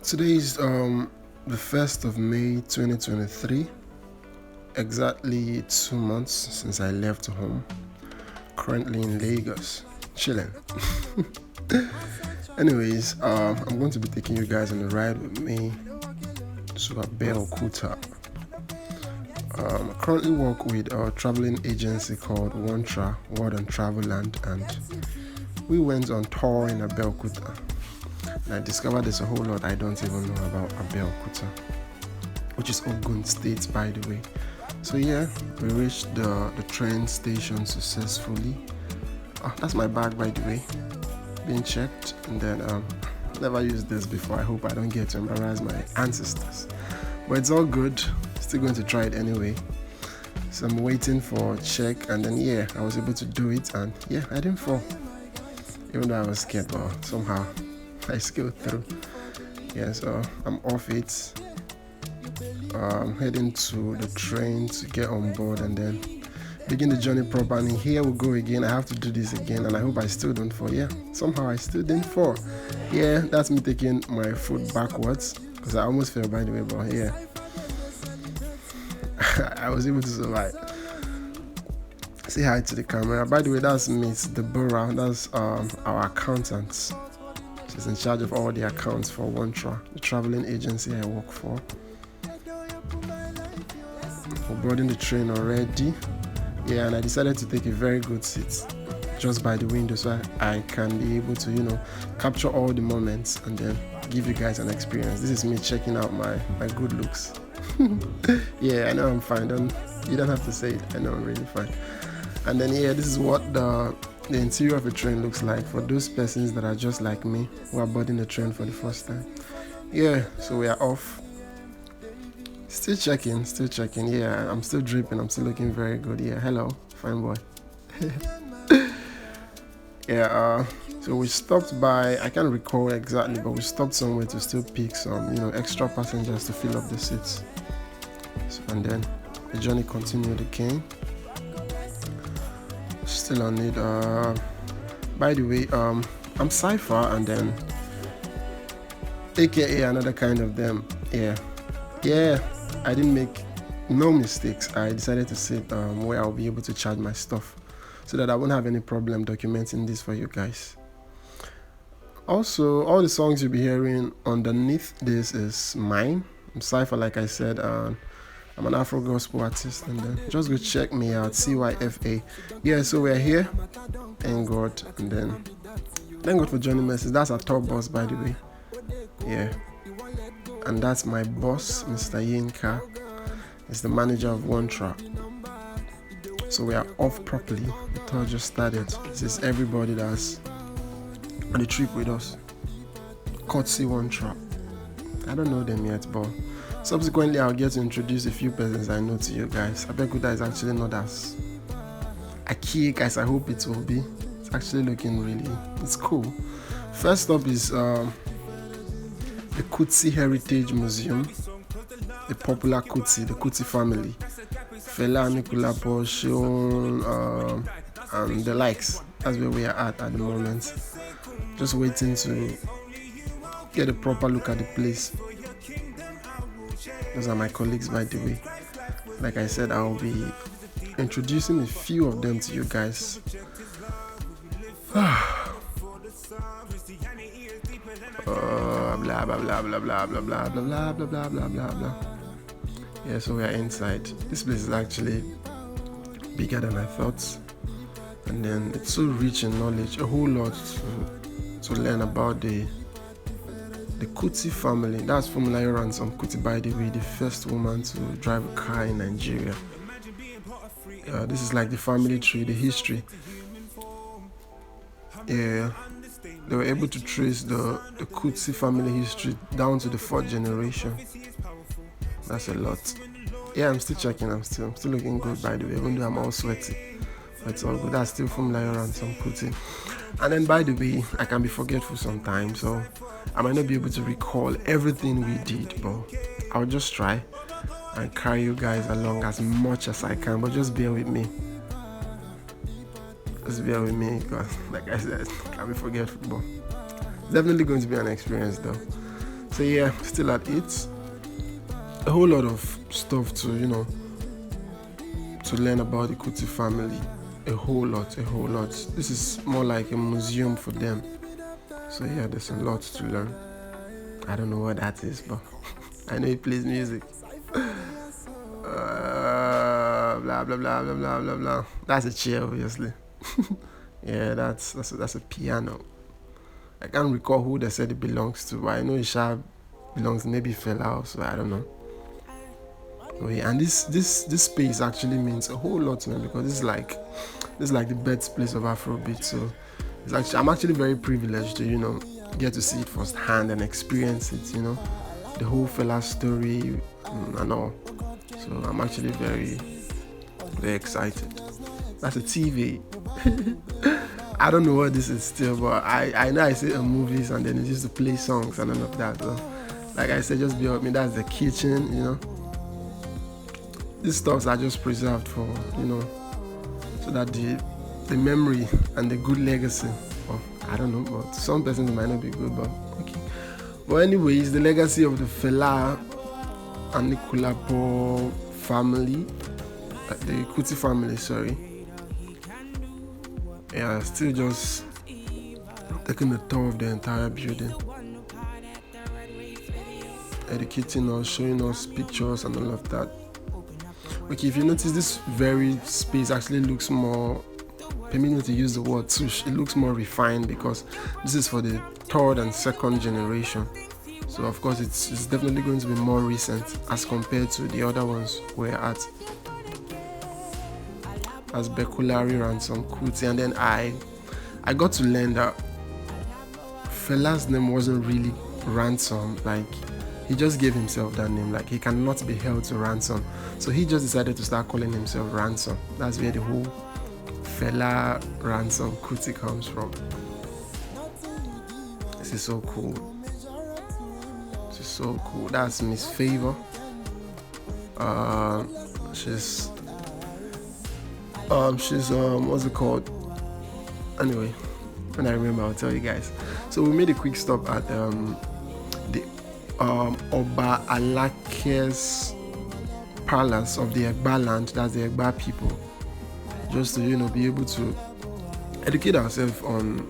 Today is the 1st of May 2023, exactly 2 months since I left home, currently in Lagos, chilling. Anyways, I'm going to be taking you guys on a ride with me to Abeokuta. I currently work with a traveling agency called WONTRA, World and Travel Land, and we went on tour in Abeokuta. And I discovered there's a whole lot I don't even know about Abeokuta, which is Ogun State, by the way. So yeah, we reached the train station successfully. That's my bag, by the way, being checked. And then never used this before. I hope I don't get to embarrass my ancestors, but it's all good. Still going to try it anyway. So I'm waiting for a check, and then yeah, I was able to do it, and yeah, I didn't fall, even though I was scared, but somehow I scaled through. Yeah, so I'm off it. Heading to the train to get on board and then begin the journey proper. And here we go again. I have to do this again, and I hope I still don't fall. Yeah, somehow I still didn't fall. Yeah, that's me taking my foot backwards because I almost fell, by the way. But yeah, I was able to survive. Say hi to the camera. By the way, that's Miss Deborah. That's our accountant. She's in charge of all the accounts for WONTRA, the traveling agency I work for. We're boarding the train already. Yeah, and I decided to take a very good seat just by the window so I can be able to, capture all the moments and then give you guys an experience. This is me checking out my good looks. Yeah, I know I'm fine. You don't have to say it. I know I'm really fine. And then yeah, this is what the interior of a train looks like for those persons that are just like me who are boarding the train for the first time. Yeah, so we are off. Still checking. Yeah, I'm still dripping. I'm still looking very good. Yeah, hello, fine boy. Yeah, so we stopped by, I can't recall exactly, but we stopped somewhere to still pick some, extra passengers to fill up the seats. So, and then the journey continued again. Still on it. By the way, I'm Cypher, and then aka another kind of them. Yeah, I didn't make no mistakes. I decided to sit where I'll be able to charge my stuff so that I won't have any problem documenting this for you guys. Also, all the songs you'll be hearing underneath this is mine. I'm Cypher, like I said. I'm an Afro gospel artist, and then just go check me out, CYFA. Yeah, so we're here. Thank God. And then thank God for joining us. That's our top boss, by the way. Yeah. And that's my boss, Mr. Yinka. He's the manager of WONTRA. So we are off properly. The tour just started. This is everybody that's on the trip with us. Courtesy WONTRA. I don't know them yet, but subsequently I'll get to introduce a few persons I know to you guys. Abeokuta is actually not as archaic as I hope it will be. It's actually looking it's cool. First up is the Kuti Heritage Museum, the popular Kuti, the Kuti family, Fela, Anikulapo, Shion, and the likes. That's where we are at the moment. Just waiting to get a proper look at the place. Those are my colleagues, by the way. Like I said, I'll be introducing a few of them to you guys. Blah blah blah blah blah blah blah blah blah blah blah blah blah blah. Yeah, so we are inside. This place is actually bigger than I thought, and then it's so rich in knowledge. A whole lot to learn about the Kuti family. That's Formula Ransom Kuti, by the way, the first woman to drive a car in Nigeria. This is like the family tree, the history. Yeah, they were able to trace the Kuti family history down to the 4th generation. That's a lot. Yeah, I'm still checking. I'm still looking good, by the way, even though I'm all sweaty. But it's all good. That's still Formula Ransom Kuti. And then, by the way, I can be forgetful sometimes, so I might not be able to recall everything we did, but I'll just try and carry you guys along as much as I can. But just bear with me. Because, like I said, I can be forgetful, but definitely going to be an experience, though. So yeah, still at it. A whole lot of stuff to to learn about the Kuti family. A whole lot. This is more like a museum for them. So yeah, there's a lot to learn. I don't know what that is, but I know he plays music. Blah blah blah blah blah blah blah. That's a chair, obviously. Yeah, that's a piano. I can't recall who they said it belongs to, but I know it belongs to maybe Fela, so I don't know. Oh yeah, and this space actually means a whole lot, man, because this is like the birthplace of Afrobeat. So I'm actually very privileged to get to see it firsthand and experience it. The whole Fela story and all. So I'm actually very, very excited. That's a TV. I don't know what this is still, but I know I see it in movies and then it used to play songs and all of that. So, like I said, just be with me. That's the kitchen. These stuffs are just preserved for so that the memory and the good legacy. Well, I don't know, but some persons might not be good, but okay. But anyways, the legacy of the Fela and the Kulapo family, the Kuti family, sorry. Yeah, still just taking the tour of the entire building, educating us, showing us pictures and all of that. Okay, if you notice, this very space actually looks more, permit me to use the word touche, it looks more refined because this is for the third and second generation. So of course it's definitely going to be more recent as compared to the other ones we're at. As Bekulari Ransom Kuti, and then I got to learn that Fela's name wasn't really Ransom, like he just gave himself that name, like he cannot be held to ransom. So he just decided to start calling himself Ransom. That's where the whole Fela Ransom Kuti comes from. This is so cool. This is so cool. That's Miss Favor. She's what's it called? Anyway, when I remember I'll tell you guys. So we made a quick stop at the Oba Alake's palace of the Egba land. That's the Egba people, just to be able to educate ourselves on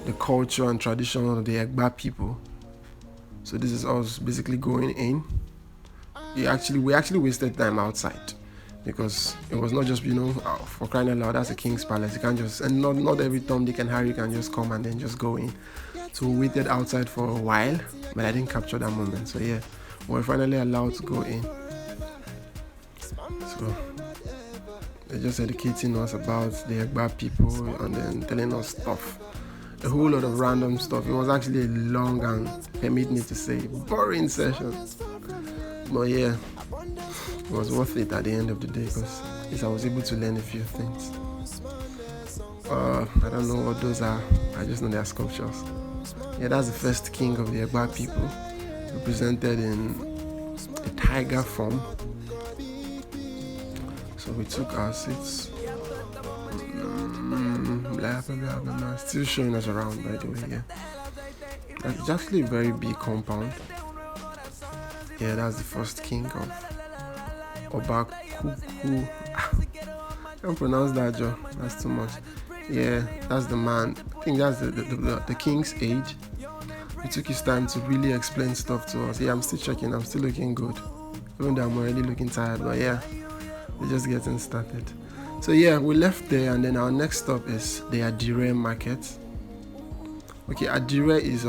the culture and tradition of the Egba people. So this is us basically going in. We actually wasted time outside, because it was not just for crying out loud, that's a king's palace. You can't just, and not every Tom, Dick and Harry can just come and then just go in. So we waited outside for a while, but I didn't capture that moment. So yeah, we were finally allowed to go in. So they're just educating us about the Egba people and then telling us stuff, a whole lot of random stuff. It was actually a long and, permit me to say, boring session, but yeah, it was worth it at the end of the day, because at least I was able to learn a few things. I don't know what those are, I just know they are sculptures. Yeah, that's the first king of the Egba people, represented in a tiger form. So we took our seats. Blah, blah, blah, blah. Still showing us around, by the way. Yeah, it's actually a very big compound. Yeah, that's the first king of Abeokuta. I can't pronounce that, Joe. That's too much. Yeah, that's the man. I think that's the king's age. He took his time to really explain stuff to us. Yeah, I'm still checking. I'm still looking good, even though I'm already looking tired. But yeah, we're just getting started. So yeah, we left there, and then our next stop is the Adire market. Okay, Adire is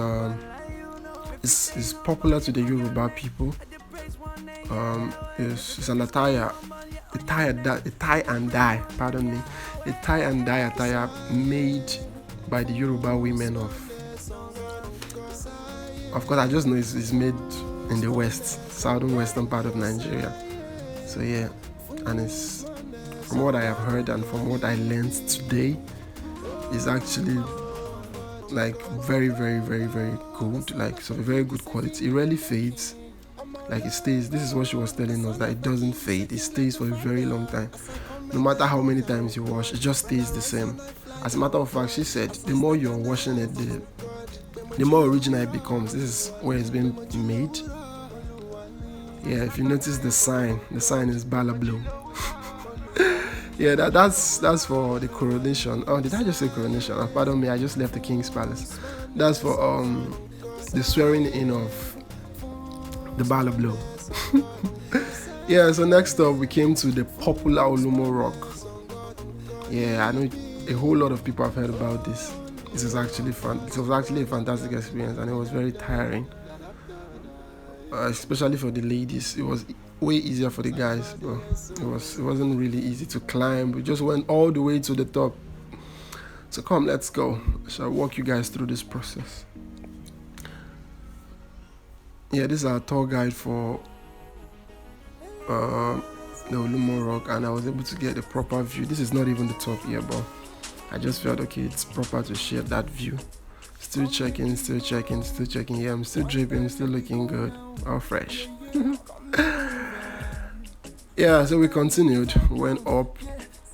popular to the Yoruba people. It's an attire, a tie and dye attire made by the Yoruba women of course I just know it's made in the western part of Nigeria. So yeah, and it's, from what I have heard and from what I learned today, is actually like very, very, very, very good, like so very good quality. It rarely fades. Like it stays. This is what she was telling us, that it doesn't fade. It stays for a very long time. No matter how many times you wash, it just stays the same. As a matter of fact, she said the more you're washing it, the more original it becomes. This is where it's been made. Yeah, if you notice the sign is Bala Blue. Yeah, that's for the coronation. Oh, did I just say coronation? Oh, pardon me, I just left the King's Palace. That's for the swearing in of the Bala Blue. Yeah, so next up we came to the popular Olumo Rock. Yeah, I know a whole lot of people have heard about this. This is actually fun. It was actually a fantastic experience, and it was very tiring, especially for the ladies. It was way easier for the guys, but it wasn't really easy to climb. We just went all the way to the top. So come, let's go. I shall walk you guys through this process. Yeah, this is our tour guide for the Olumo Rock, and I was able to get a proper view. This is not even the top here, but I just felt okay, it's proper to share that view. Still checking. Yeah, I'm still dripping, still looking good, all fresh. Yeah, so we continued, went up.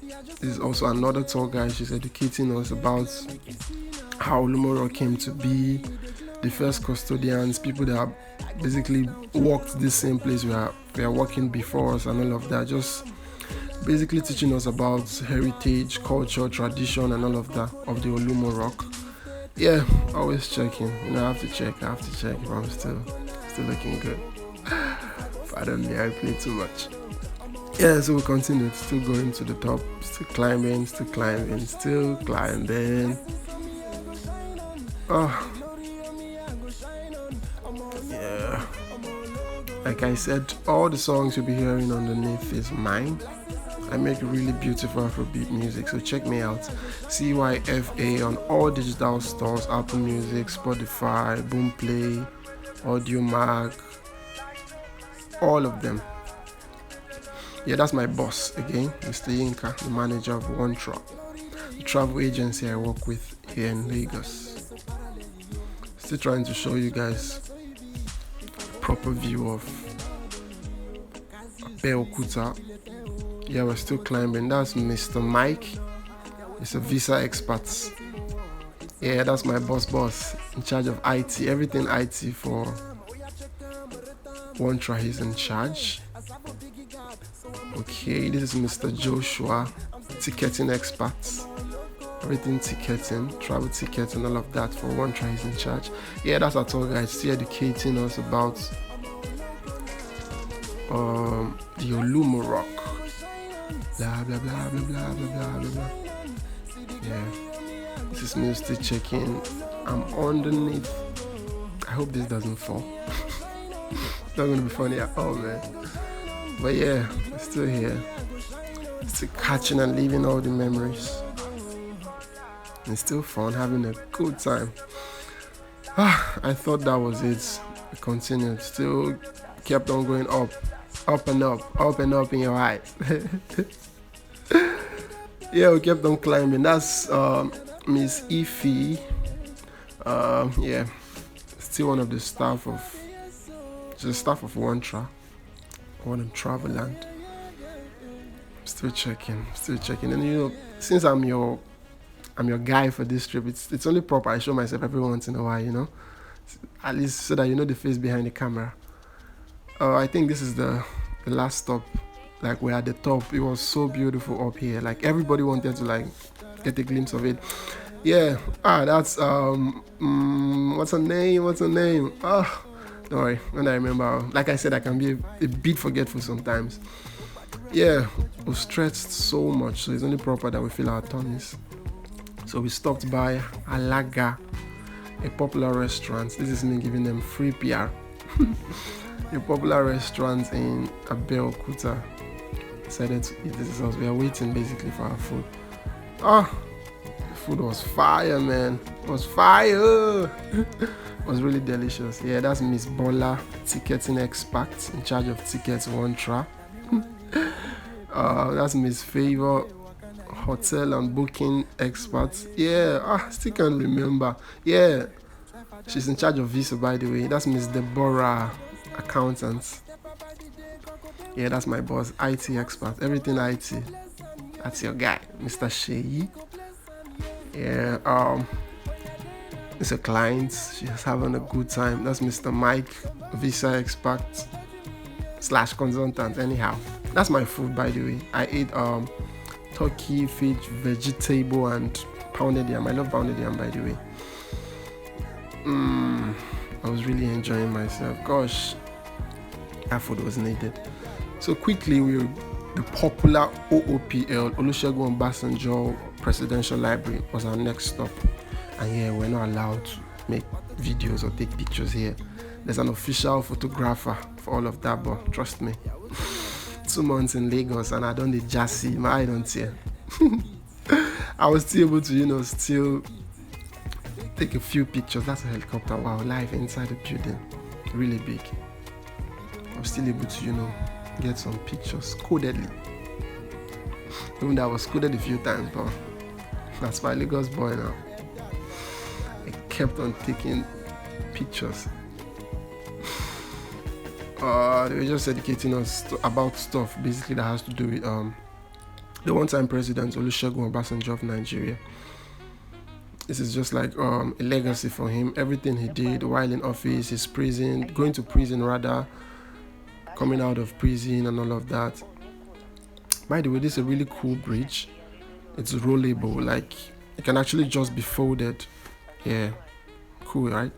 This is also another tour guide. She's educating us about how Olumo Rock came to be, the first custodians, people that have basically walked this same place we are walking before us, and all of that. Just basically teaching us about heritage, culture, tradition, and all of that of the Olumo Rock. Yeah, always checking. I have to check if I'm still looking good. Pardon me, I play too much. Yeah, so we continued, still going to the top, still climbing. Oh, yeah. Like I said, all the songs you'll be hearing underneath is mine. I make really beautiful Afrobeat music, so check me out. CYFA on all digital stores: Apple Music, Spotify, Boomplay, Audiomack, all of them. Yeah, that's my boss again, Mr. Yinka, the manager of WONTRA, the travel agency I work with here in Lagos. Still trying to show you guys a proper view of Abeokuta. Yeah, we're still climbing. That's Mr. Mike. He's a visa expert. Yeah, that's my boss in charge of IT, everything IT for WONTRA. He's in charge. Okay, this is Mr. Joshua, ticketing expert. Everything ticketing, travel ticketing, all of that for WONTRA. He's in charge. Yeah, that's our tour guide, still educating us about the Olumo Rock. Blah blah blah blah blah blah blah blah. Yeah, this is me still checking. I'm underneath. I hope this doesn't fall. It's not gonna be funny at all, man. But yeah, I'm still here, still catching and leaving all the memories. It's still fun, having a good time. I thought that was it. I continued, still kept on going up and up in your eyes. Yeah, we kept on climbing. That's Miss Ify. Yeah, still one of the staff of WONTRA. On Traveland. Still checking. And since I'm your guy for this trip, it's only proper I show myself every once in a while, at least so that you know the face behind the camera. I think this is the last stop. Like, we're at the top. It was so beautiful up here. Like, everybody wanted to get a glimpse of it. Yeah. That's what's her name? Don't worry, when I remember. Like I said, I can be a bit forgetful sometimes. Yeah, we stretched so much, so it's only proper that we fill our tummies. So we stopped by Alaga, a popular restaurant. This is me giving them free PR. A popular restaurant in Abeokuta. Decided to eat this house. We are waiting basically for our food. The food was fire, man. It was fire. It was really delicious. Yeah, that's Miss Bola, ticketing expert in charge of tickets WONTRA. That's Miss Favor, hotel and booking expert. Yeah, I still can't remember. Yeah, she's in charge of visa, by the way. That's Miss Deborah, accountant. Yeah, that's my boss, IT expert, everything IT. That's your guy, Mr. Sheyi. Yeah, It's a client. She's having a good time. That's Mr. Mike, visa expert / consultant. Anyhow, that's my food, by the way. I ate turkey, fish, vegetable, and pounded yam. I love pounded yam, by the way. I was really enjoying myself. Gosh, that food was needed. So quickly, the popular OOPL, Olusegun Obasanjo Presidential Library, was our next stop. And yeah, we're not allowed to make videos or take pictures here. There's an official photographer for all of that, but trust me, 2 months in Lagos and I don't need Jassy, my eye don't tear. I was still able to, still take a few pictures. That's a helicopter, wow, live inside the building, really big. I was still able to, get some pictures codedly. Even though I was coded a few times, but that's my Lagos boy now. I kept on taking pictures. They were just educating us about stuff basically that has to do with the one-time president Olusegun Obasanjo of Nigeria. This is just like a legacy for him. Everything he did while in office, his prison, going to prison rather, coming out of prison and all of that. By the way, this is a really cool bridge. It's rollable, like it can actually just be folded. Yeah, cool, right?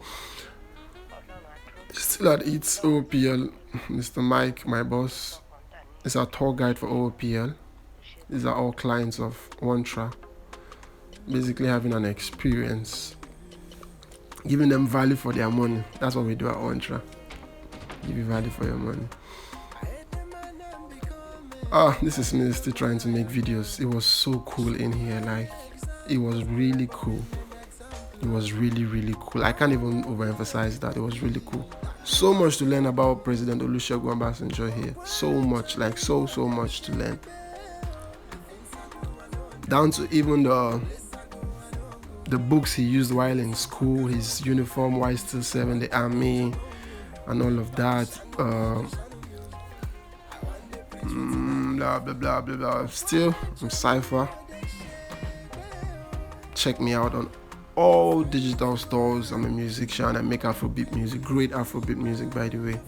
Still at its OOPL, Mr. Mike, my boss, is our tour guide for OOPL. These are all clients of WONTRA. Basically having an experience, giving them value for their money. That's what we do at WONTRA. Give you value for your money. This is me still trying to make videos. It was so cool in here. Like, it was really cool. It was really, really cool. I can't even overemphasize that. It was really cool. So much to learn about President Olusegun Obasanjo here. So much, like so much to learn. Down to even the books he used while in school, his uniform, why still serving the army, and all of that. Blah, blah, blah, blah, blah. Still, I'm Cypher. Check me out on all digital stores. I'm a musician. I make Afrobeat music, great Afrobeat music, by the way.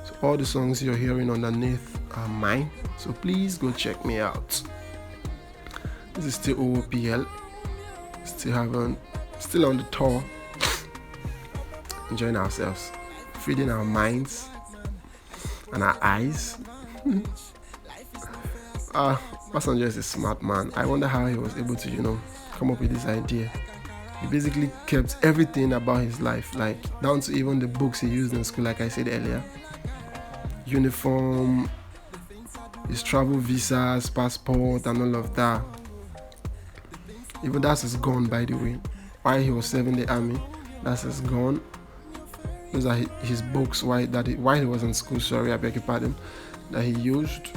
So all the songs you're hearing underneath are mine. So please go check me out. This is still OOPL. Still on the tour. Enjoying ourselves, feeding our minds and our eyes. Obasanjo is a smart man. I wonder how he was able to, come up with this idea. He basically kept everything about his life, like down to even the books he used in school, like I said earlier. Uniform, his travel visas, passport, and all of that. Even that is gone, by the way. While he was serving the army, that is gone. Those are his books while he was in school, I beg your pardon, that he used.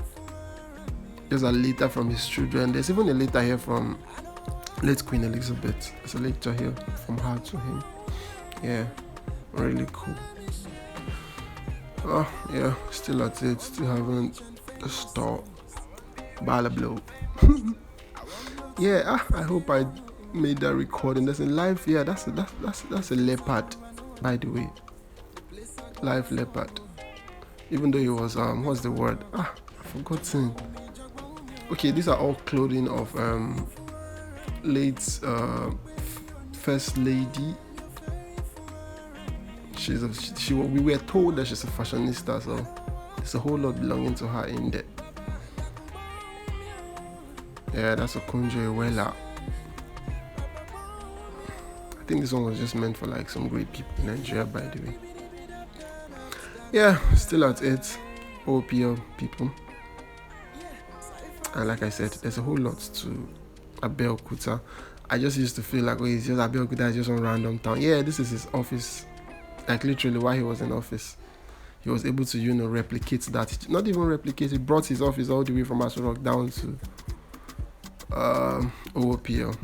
There's a letter from his children. There's even a letter here from late Queen Elizabeth. There's a letter here from her to him. Yeah, really cool. Oh, yeah, still at it. Still haven't stopped. Bala blow. Yeah, I hope I made that recording. There's a live. Yeah, that's a leopard, by the way. Live leopard. Even though it was what's the word? I forgot. Okay, these are all clothing of late first lady. We were told that she's a fashionista, so there's a whole lot belonging to her in there. Yeah, that's a Okonjo Iweala. I think this one was just meant for like some great people in Nigeria, by the way. Yeah, still at it. OPL people. And like I said, there's a whole lot to Abeokuta. I just used to feel like, it's just Abeokuta is just one random town. Yeah, this is his office. Like literally while he was in office, he was able to, replicate that. Not even replicate, he brought his office all the way from Aso Rock down to OOPL.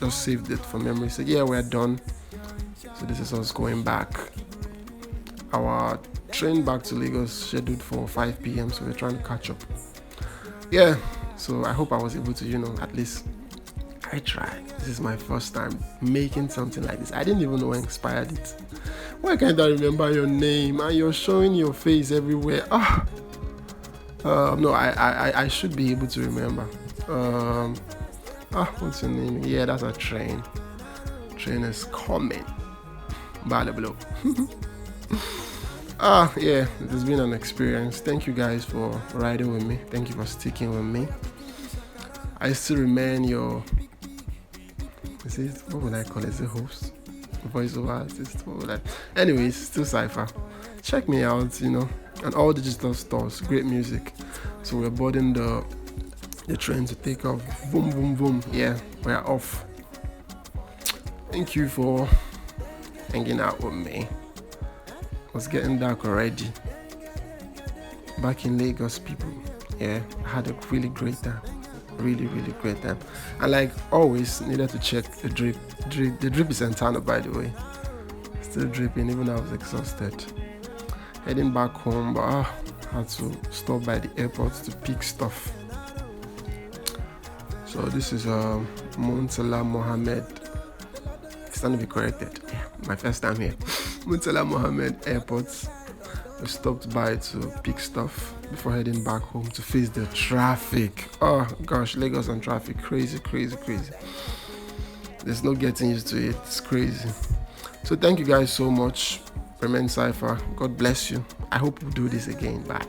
Just saved it for memory. So yeah, we're done. So this is us going back. Our train back to Lagos scheduled for 5 p.m. So we're trying to catch up. Yeah, so I hope I was able to, at least I tried. This is my first time making something like this. I didn't even know what inspired it. Why can't I remember your name and you're showing your face everywhere? No, I should be able to remember. What's your name? Yeah, that's a train. Train is coming. Balablo. Yeah, it has been an experience. Thank you guys for riding with me. Thank you for sticking with me. I still remain your, what would I call it? Is it host? Voiceover artist? What would I? Anyways, still Cypher. Check me out, and all digital stores. Great music. So we're boarding the train to take off. Boom, boom, boom. Yeah, we're off. Thank you for hanging out with me. It's getting dark already. Back in Lagos, people. Yeah, I had a really great time. Really, really great time. And like always, needed to check the drip. The drip is internal, by the way. Still dripping, even though I was exhausted. Heading back home, but had to stop by the airport to pick stuff. So this is Muntala Mohammed. Stand to be corrected. Yeah, my first time here. Muntala Mohammed Airport. We stopped by to pick stuff before heading back home to face the traffic. Oh gosh, Lagos and traffic, crazy. There's no getting used to it. It's crazy. So thank you guys so much. Remain Cypher. God bless you. I hope we'll do this again. Bye.